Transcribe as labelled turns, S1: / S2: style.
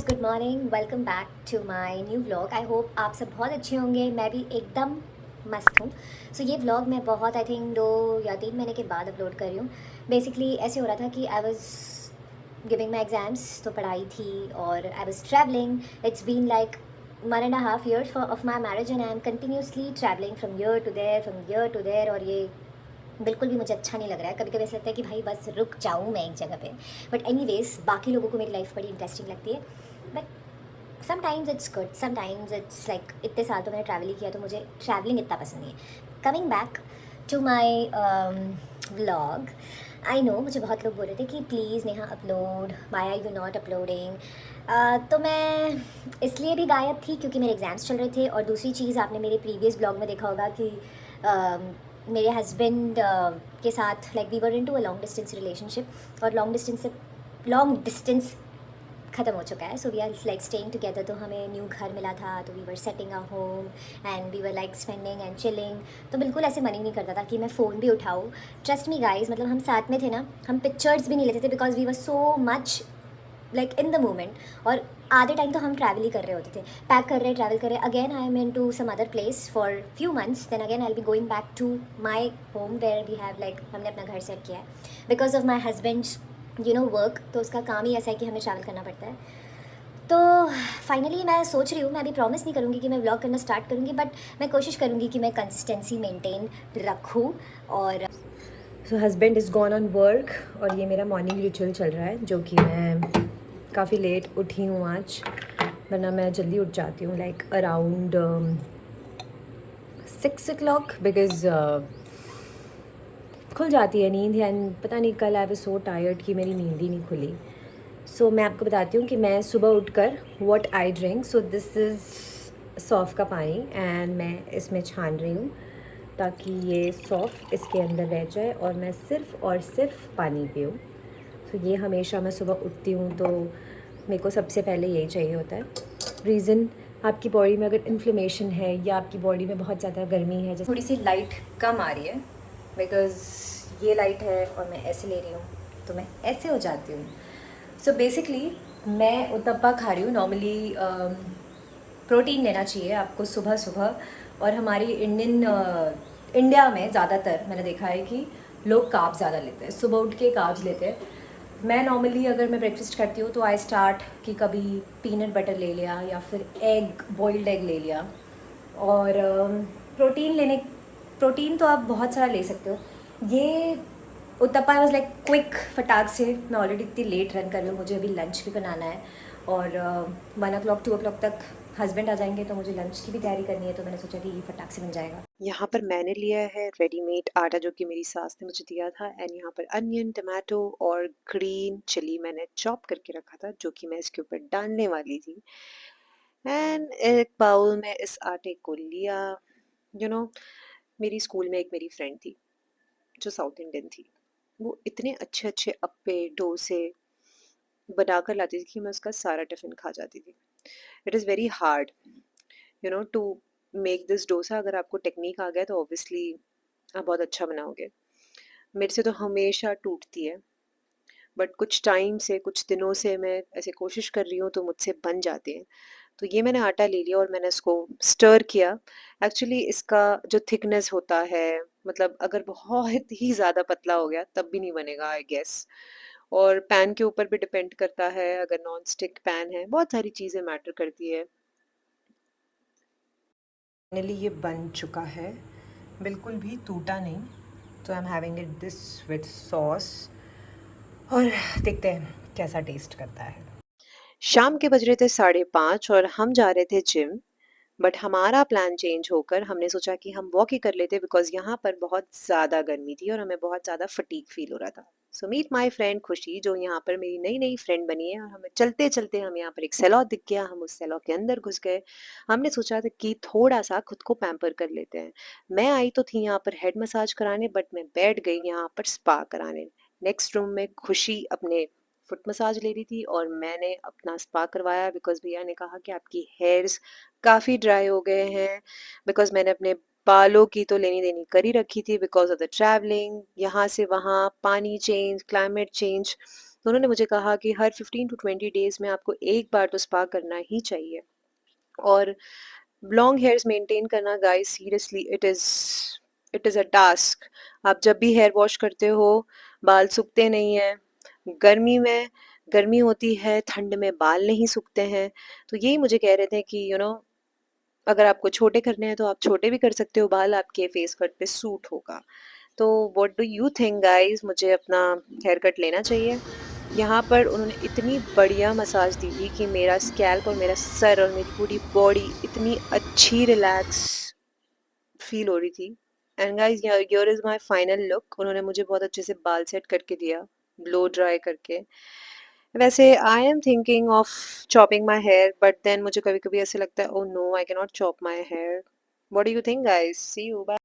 S1: Good morning, welcome back to my new vlog. I hope आप सब बहुत अच्छे होंगे। मैं भी एकदम मस्त हूँ। ये व्लॉग मैं बहुत आई थिंक 2 या 3 महीने के बाद अपलोड कर रही हूँ। बेसिकली ऐसे हो रहा था कि I was giving my exams, तो पढ़ाई थी और I was travelling. It's been like 1.5 years of my marriage and I am continuously travelling from year to there और ये बिल्कुल भी मुझे अच्छा नहीं लग रहा है। कभी कभी ऐसा लगता है कि भाई बस रुक जाऊँ मैं एक जगह पे। बट एनीवेज, बाकी लोगों को मेरी लाइफ बड़ी इंटरेस्टिंग लगती है। But sometimes it's good, sometimes it's like इतने साल तो मैंने ट्रैवल ही किया तो मुझे ट्रैवलिंग इतना पसंद नहीं है। Coming back to my vlog, I know मुझे बहुत लोग बोल रहे थे कि please Neha upload, why are you not uploading. तो मैं इसलिए भी गायब थी क्योंकि मेरे एग्ज़ाम्स चल रहे थे, और दूसरी चीज़ आपने मेरे प्रीवियस ब्लॉग में देखा होगा कि मेरे हस्बैंड के साथ like we were into a long distance relationship, और लॉन्ग डिस्टेंस ख़त्म हो चुका है। So we are like staying together. तो हमें न्यू घर मिला था, तो we were setting a home and we were like spending and chilling. तो बिल्कुल ऐसे मन ही नहीं करता था कि मैं फ़ोन भी उठाऊँ। ट्रस्ट मी गाइज, मतलब हम साथ में थे ना, हम पिक्चर्स भी नहीं लेते थे because we were so much like in the moment. और आधे टाइम तो हम ट्रैवल ही कर रहे होते थे, पैक कर रहे, ट्रैवल कर रहे। Again I am into some other place for few months, then again I will be going back to my home where we have like हमने अपना घर सेट किया है because of my husband's work. तो उसका काम ही ऐसा है कि हमें ट्रैवल करना पड़ता है। तो फाइनली मैं सोच रही हूँ, मैं अभी प्रॉमिस नहीं करूँगी कि मैं व्लॉग करना स्टार्ट करूँगी, बट मैं कोशिश करूँगी कि मैं कंसिस्टेंसी मेंटेन रखूँ। और सो husband is gone on work, और ये मेरा मॉर्निंग रिचुअल चल रहा है, जो कि मैं काफ़ी लेट उठी हूँ आज, वरना मैं जल्दी उठ जाती हूँ लाइक अराउंड 6 o'clock, बिकॉज़ खुल जाती है नींद। एंड पता नहीं, कल आई वाज सो टायर्ड कि मेरी नींद ही नहीं खुली। मैं आपको बताती हूँ कि मैं सुबह उठकर what I drink. This is सौफ़ का पानी, एंड मैं इसमें छान रही हूँ ताकि ये सौफ़ इसके अंदर रह जाए और मैं सिर्फ़ और सिर्फ पानी पीऊँ। ये हमेशा मैं सुबह उठती हूँ तो मेरे को सबसे पहले यही चाहिए होता है। रीज़न, आपकी बॉडी में अगर इन्फ्लेमेशन है या आपकी बॉडी में बहुत ज़्यादा गर्मी है, जैसे थोड़ी सी लाइट कम आ रही है, बिकॉज़ ये लाइट है और मैं ऐसे ले रही हूँ तो मैं ऐसे हो जाती हूँ। बेसिकली मैं उत्तपा खा रही हूँ। नॉर्मली प्रोटीन लेना चाहिए आपको सुबह सुबह, और हमारी इंडिया में ज़्यादातर मैंने देखा है कि लोग कार्ब्स ज़्यादा लेते हैं, सुबह उठ के कार्ब्स लेते हैं। मैं नॉर्मली अगर मैं ब्रेकफास्ट करती हूँ तो आई स्टार्ट कि कभी पीनट बटर ले लिया या फिर बॉइल्ड एग ले लिया। और प्रोटीन लेने प्रोटीन तो आप बहुत सारा ले सकते हो। ये उत्तपा वाज लाइक क्विक, फटाक से। मैं ऑलरेडी इतनी लेट रन कर रही हूँ, मुझे अभी लंच भी बनाना है, और 1 o'clock 2 o'clock तक हस्बैंड आ जाएंगे तो मुझे लंच की भी तैयारी करनी है। तो मैंने सोचा कि ये फटाक से बन जाएगा।
S2: यहाँ पर मैंने लिया है रेडीमेड आटा जो कि मेरी सास ने मुझे दिया था, एंड यहाँ पर अनियन, टमाटो और ग्रीन चिली मैंने चॉप करके रखा था जो कि मैं इसके ऊपर डालने वाली थी। एंड एक बाउल में इस आटे को लिया। यू नो मेरी स्कूल में एक मेरी फ्रेंड थी जो साउथ इंडियन थी। वो इतने अच्छे अच्छे अप्पे डोसे बनाकर लाती थी कि मैं उसका सारा टिफिन खा जाती थी। It is very hard to make this dosa. अगर आपको टेक्निक आ गया तो ऑब्वियसली आप बहुत अच्छा बनाओगे। मेरे से तो हमेशा टूटती है, बट कुछ टाइम से, कुछ दिनों से मैं ऐसे कोशिश कर रही हूँ तो मुझसे बन जाते हैं। तो ये मैंने आटा ले लिया और मैंने इसको स्टर किया। एक्चुअली इसका जो थिकनेस होता है, मतलब अगर बहुत ही ज़्यादा पतला हो गया तब भी नहीं बनेगा आई गेस। और पैन के ऊपर भी डिपेंड करता है, अगर नॉन स्टिक पैन है, बहुत सारी चीज़ें मैटर करती है।
S1: फाइनली ये बन चुका है, बिल्कुल भी टूटा नहीं। तो I am having it this with sauce, और देखते हैं कैसा टेस्ट करता है।
S2: शाम के बज रहे थे 5:30 और हम जा रहे थे जिम। बट हमारा प्लान चेंज होकर हमने सोचा कि हम वॉक ही कर लेते, बिकॉज़ यहाँ पर बहुत ज़्यादा गर्मी थी और हमें बहुत ज़्यादा फटीग फ़ील हो रहा था। सो मीट माय फ्रेंड खुशी, जो यहाँ पर मेरी नई-नई फ्रेंड बनी है, और हमें चलते-चलते हमें यहाँ पर एक सैलॉन दिख गया, हम उस सैलॉन के अंदर घुस गए। हमने सोचा था कि थोड़ा-सा खुद को पैम्पर कर लेते हैं। मैं आई तो थी यहाँ पर हेड मसाज कराने, बट मैं बैठ गई यहाँ पर स्पा कराने। नेक्स्ट रूम में खुशी अपने फुट मसाज ले रही थी और मैंने अपना स्पा करवाया, बिकॉज़ भैया ने कहा कि आपकी हेयर्स काफ़ी ड्राई हो गए हैं। बिकॉज़ मैंने अपने बालों की तो लेनी-देनी कर ही रखी थी बिकॉज़ ऑफ द ट्रैवलिंग, यहाँ से वहाँ, पानी चेंज, क्लाइमेट चेंज। तो उन्होंने मुझे कहा कि हर 15 टू 20 डेज़ में आपको एक बार तो स्पा करना ही चाहिए। और लॉन्ग हेयर्स मेंटेन करना guys seriously it is a task. आप जब भी हेयर वॉश करते हो, बाल सूखते नहीं हैं। गर्मी में गर्मी होती है, ठंड में बाल नहीं सूखते हैं। तो यही मुझे कह रहे थे कि अगर आपको छोटे करने हैं तो आप छोटे भी कर सकते हो, बाल आपके फेस कट पे सूट होगा। तो what do you think guys, मुझे अपना हेयर कट लेना चाहिए? यहाँ पर उन्होंने इतनी बढ़िया मसाज दी थी कि मेरा स्कैल्प और मेरा सर और मेरी पूरी बॉडी इतनी अच्छी रिलैक्स फ़ील हो रही थी। And guys here is my final look. उन्होंने मुझे बहुत अच्छे से बाल सेट करके दिया, ब्लो ड्राई करके। वैसे I am thinking of chopping my hair, but then मुझे कभी-कभी ऐसे लगता है oh no I can not chop my hair. What do you think guys? See you bye.